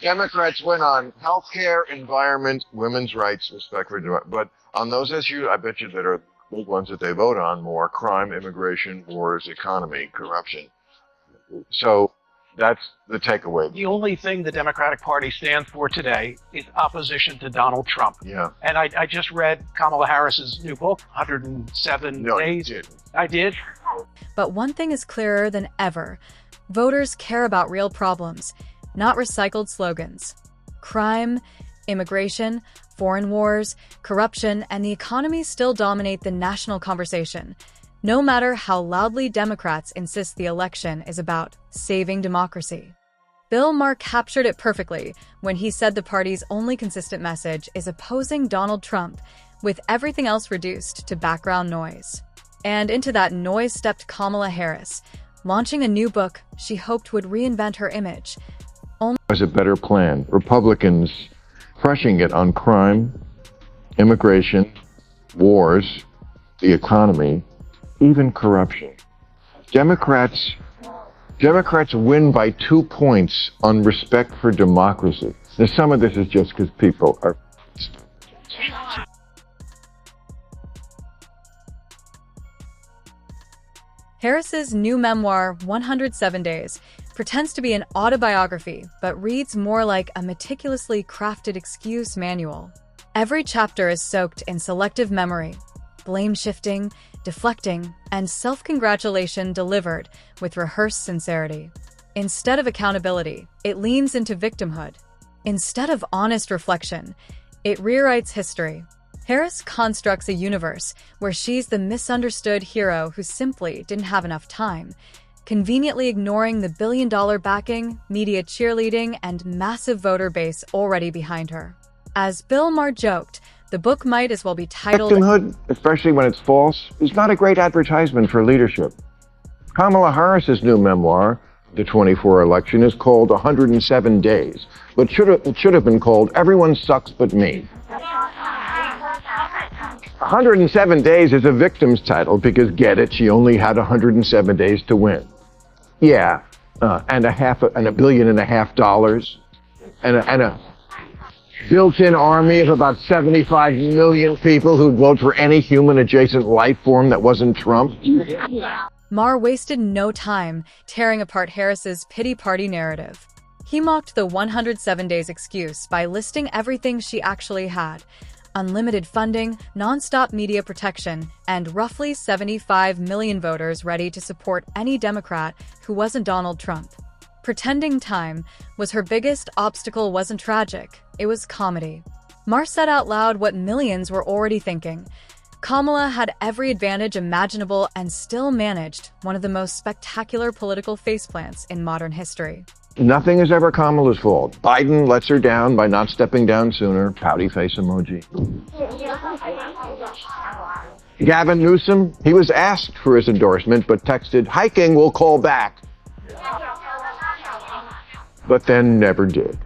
Democrats win on health care, environment, women's rights, respect for, but on those issues, I bet you that are the ones that they vote on more: crime, immigration, wars, economy, corruption. So that's the takeaway. The only thing the Democratic Party stands for today is opposition to Donald Trump. Yeah. And I just read Kamala Harris's new book, 107 No, you Days. did. I did. But one thing is clearer than ever. Voters care about real problems, not recycled slogans. Crime, immigration, foreign wars, corruption, and the economy still dominate the national conversation, no matter how loudly Democrats insist the election is about saving democracy. Bill Maher captured it perfectly when he said the party's only consistent message is opposing Donald Trump, with everything else reduced to background noise. And into that noise stepped Kamala Harris, launching a new book she hoped would reinvent her image. Was a better plan. Republicans crushing it on crime, immigration, wars, the economy, even corruption. Democrats win by 2 points on respect for democracy. Now, some of this is just because people are. Harris's new memoir, 107 Days, pretends to be an autobiography, but reads more like a meticulously crafted excuse manual. Every chapter is soaked in selective memory, blame-shifting, deflecting, and self-congratulation delivered with rehearsed sincerity. Instead of accountability, it leans into victimhood. Instead of honest reflection, it rewrites history. Harris constructs a universe where she's the misunderstood hero who simply didn't have enough time, conveniently ignoring the billion-dollar backing, media cheerleading, and massive voter base already behind her. As Bill Maher joked, the book might as well be titled Victimhood, especially when it's false, is not a great advertisement for leadership. Kamala Harris's new memoir, The 24 Election, is called 107 Days, but it should have been called Everyone Sucks But Me. 107 Days is a victim's title because, get it, she only had 107 days to win. Yeah, and $1.5 billion, and a built-in army of about 75 million people who'd vote for any human-adjacent life form that wasn't Trump. Maher wasted no time tearing apart Harris's pity party narrative. He mocked the 107 days excuse by listing everything she actually had: unlimited funding, non-stop media protection, and roughly 75 million voters ready to support any Democrat who wasn't Donald Trump. Pretending time was her biggest obstacle wasn't tragic, it was comedy. Maher said out loud what millions were already thinking. Kamala had every advantage imaginable and still managed one of the most spectacular political faceplants in modern history. Nothing is ever Kamala's fault. Biden lets her down by not stepping down sooner. Pouty face emoji. Gavin Newsom, he was asked for his endorsement, but texted, "Hiking, we'll call back." But then never did.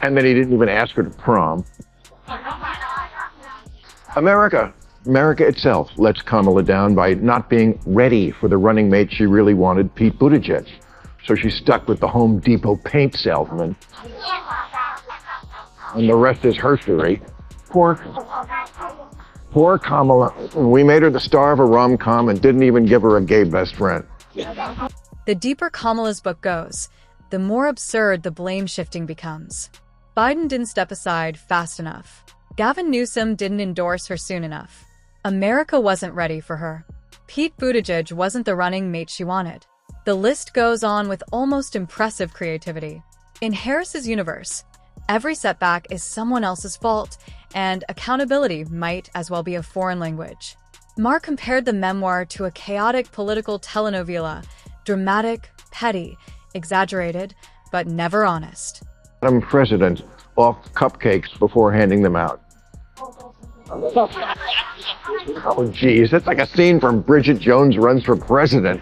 And then he didn't even ask her to prom. America itself lets Kamala down by not being ready for the running mate she really wanted, Pete Buttigieg. So she's stuck with the Home Depot paint salesman. And the rest is herstory. Poor Kamala. We made her the star of a rom-com and didn't even give her a gay best friend. The deeper Kamala's book goes, the more absurd the blame shifting becomes. Biden didn't step aside fast enough. Gavin Newsom didn't endorse her soon enough. America wasn't ready for her. Pete Buttigieg wasn't the running mate she wanted. The list goes on with almost impressive creativity. In Harris's universe, every setback is someone else's fault, and accountability might as well be a foreign language. Maher compared the memoir to a chaotic political telenovela, dramatic, petty, exaggerated, but never honest. Madam President off cupcakes before handing them out. Oh, geez, that's like a scene from Bridget Jones Runs for President.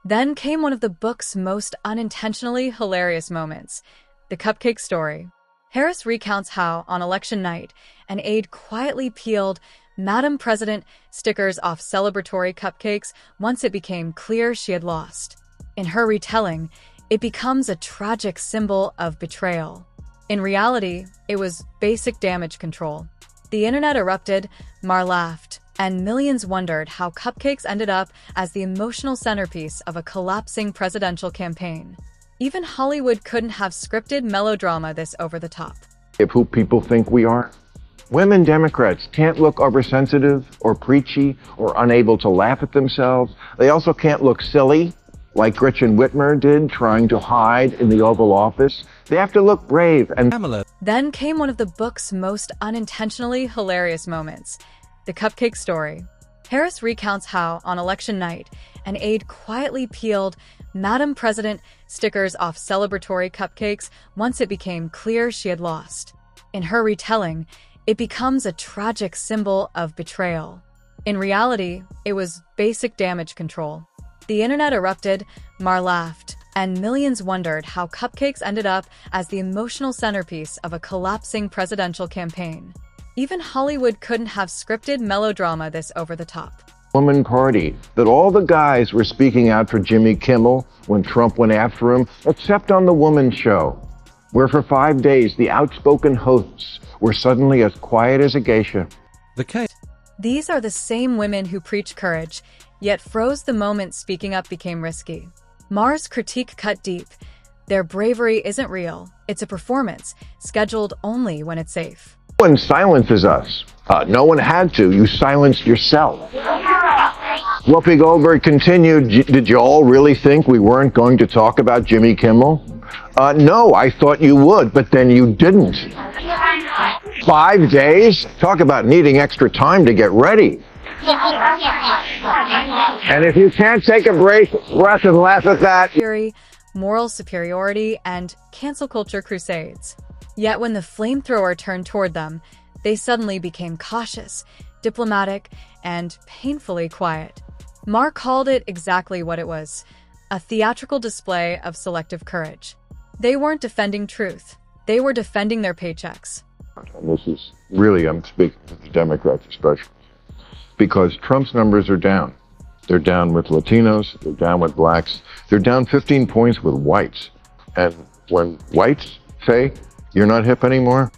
Then came one of the book's most unintentionally hilarious moments, the cupcake story. Harris recounts how, on election night, an aide quietly peeled "Madam President" stickers off celebratory cupcakes once it became clear she had lost. In her retelling, it becomes a tragic symbol of betrayal. In reality, it was basic damage control. The internet erupted, Maher laughed, and millions wondered how cupcakes ended up as the emotional centerpiece of a collapsing presidential campaign. Even Hollywood couldn't have scripted melodrama this over the top. Of who people think we are. Women Democrats can't look oversensitive or preachy or unable to laugh at themselves. They also can't look silly, like Gretchen Whitmer did, trying to hide in the Oval Office. They have to look brave and Kamala. Then came one of the book's most unintentionally hilarious moments, the cupcake story. Harris recounts how, on election night, an aide quietly peeled "Madam President" stickers off celebratory cupcakes once it became clear she had lost. In her retelling, it becomes a tragic symbol of betrayal. In reality, it was basic damage control. The internet erupted, Maher laughed, and millions wondered how cupcakes ended up as the emotional centerpiece of a collapsing presidential campaign. Even Hollywood couldn't have scripted melodrama this over the top. woman party, that all the guys were speaking out for Jimmy Kimmel when Trump went after him, except on the woman show, where for 5 days the outspoken hosts were suddenly as quiet as a geisha. The case. These are the same women who preach courage, yet froze the moment speaking up became risky. Maher's critique cut deep. Their bravery isn't real. It's a performance, scheduled only when it's safe. No one silences us. No one had to. You silenced yourself. Whoopi Goldberg continued, did you all really think we weren't going to talk about Jimmy Kimmel? No, I thought you would, but then you didn't. 5 days? Talk about needing extra time to get ready. And if you can't take a breath and laugh at that, Fury, moral superiority, and cancel culture crusades. Yet when the flamethrower turned toward them, they suddenly became cautious, diplomatic, and painfully quiet. Maher called it exactly what it was, a theatrical display of selective courage. They weren't defending truth. They were defending their paychecks. and this is really, I'm speaking to the Democrats especially, because Trump's numbers are down. They're down with Latinos, they're down with blacks, they're down 15 points with whites. And when whites say, you're not hip anymore,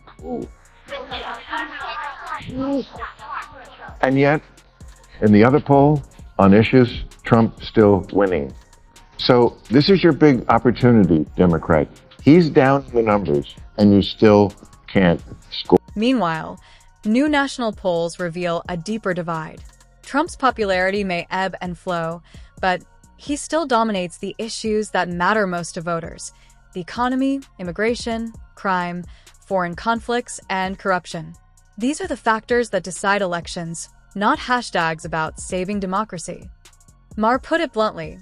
and yet, in the other poll, on issues, Trump's still winning. So this is your big opportunity, Democrat. He's down in the numbers, and you still can't score. Meanwhile, new national polls reveal a deeper divide. Trump's popularity may ebb and flow, but he still dominates the issues that matter most to voters: the economy, immigration, crime, foreign conflicts, and corruption. These are the factors that decide elections, not hashtags about saving democracy. Maher put it bluntly: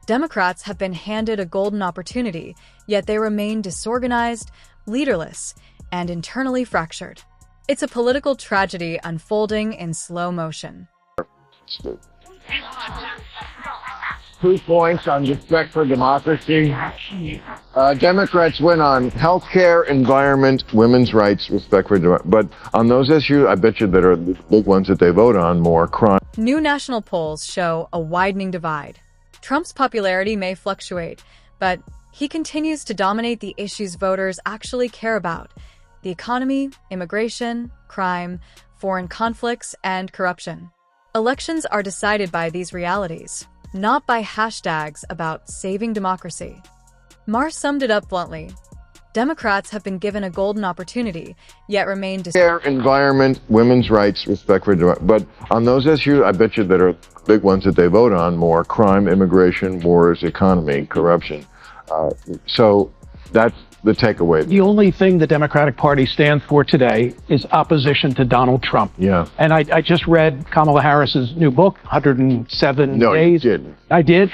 Democrats have been handed a golden opportunity, yet they remain disorganized, leaderless, and internally fractured. It's a political tragedy unfolding in slow motion. 2 points on respect for democracy. Democrats win on healthcare, environment, women's rights, respect for democracy. But on those issues, I bet you that are the big ones that they vote on more: crime. New national polls show a widening divide. Trump's popularity may fluctuate, but he continues to dominate the issues voters actually care about: the economy, immigration, crime, foreign conflicts, and corruption. Elections are decided by these realities, not by hashtags about saving democracy. Maher summed it up bluntly: Democrats have been given a golden opportunity, yet remain Environment, women's rights, respect for democracy. But on those issues, I bet you that are the big ones that they vote on more: crime, immigration, wars, economy, corruption. So that's the takeaway. The only thing the Democratic Party stands for today is opposition to Donald Trump. Yeah. And I just read Kamala Harris's new book, 107 No, Days. you didn't. I did.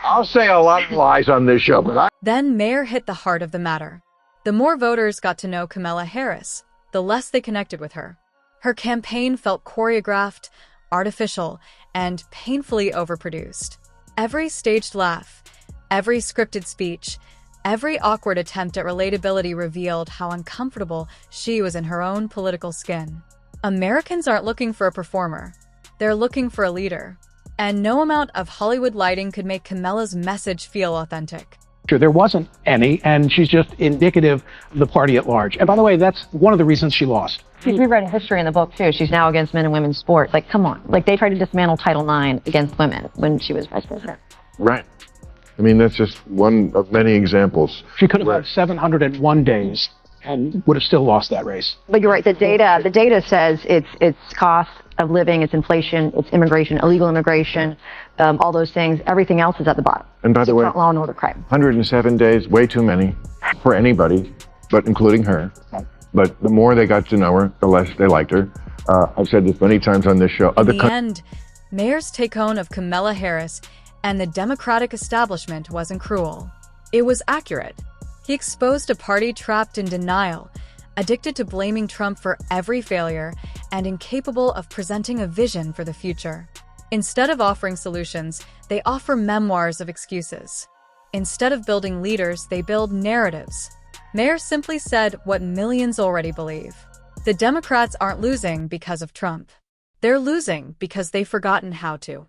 I'll say a lot of lies on this show, but Then Maher hit the heart of the matter. The more voters got to know Kamala Harris, the less they connected with her. Her campaign felt choreographed, artificial, and painfully overproduced. Every staged laugh, every scripted speech, every awkward attempt at relatability revealed how uncomfortable she was in her own political skin. Americans aren't looking for a performer. They're looking for a leader. And no amount of Hollywood lighting could make Kamala's message feel authentic. Sure, there wasn't any, and she's just indicative of the party at large. And by the way, that's one of the reasons she lost. She's rewriting history in the book, too. She's now against men and women's sports. Like, come on. Like, they tried to dismantle Title IX against women when she was vice president. Right. I mean, that's just one of many examples. She could have had 701 days and would have still lost that race. But you're right. The data says it's cost of living, it's inflation, it's immigration, illegal immigration, all those things. Everything else is at the bottom. And by the way, it's not law and order crime. 107 days, way too many for anybody, but including her. But the more they got to know her, the less they liked her. I've said this many times on this show. In the end, Maher's take-home of Kamala Harris and the Democratic establishment wasn't cruel. It was accurate. He exposed a party trapped in denial, addicted to blaming Trump for every failure, and incapable of presenting a vision for the future. Instead of offering solutions, they offer memoirs of excuses. Instead of building leaders, they build narratives. Maher simply said what millions already believe. The Democrats aren't losing because of Trump. They're losing because they've forgotten how to.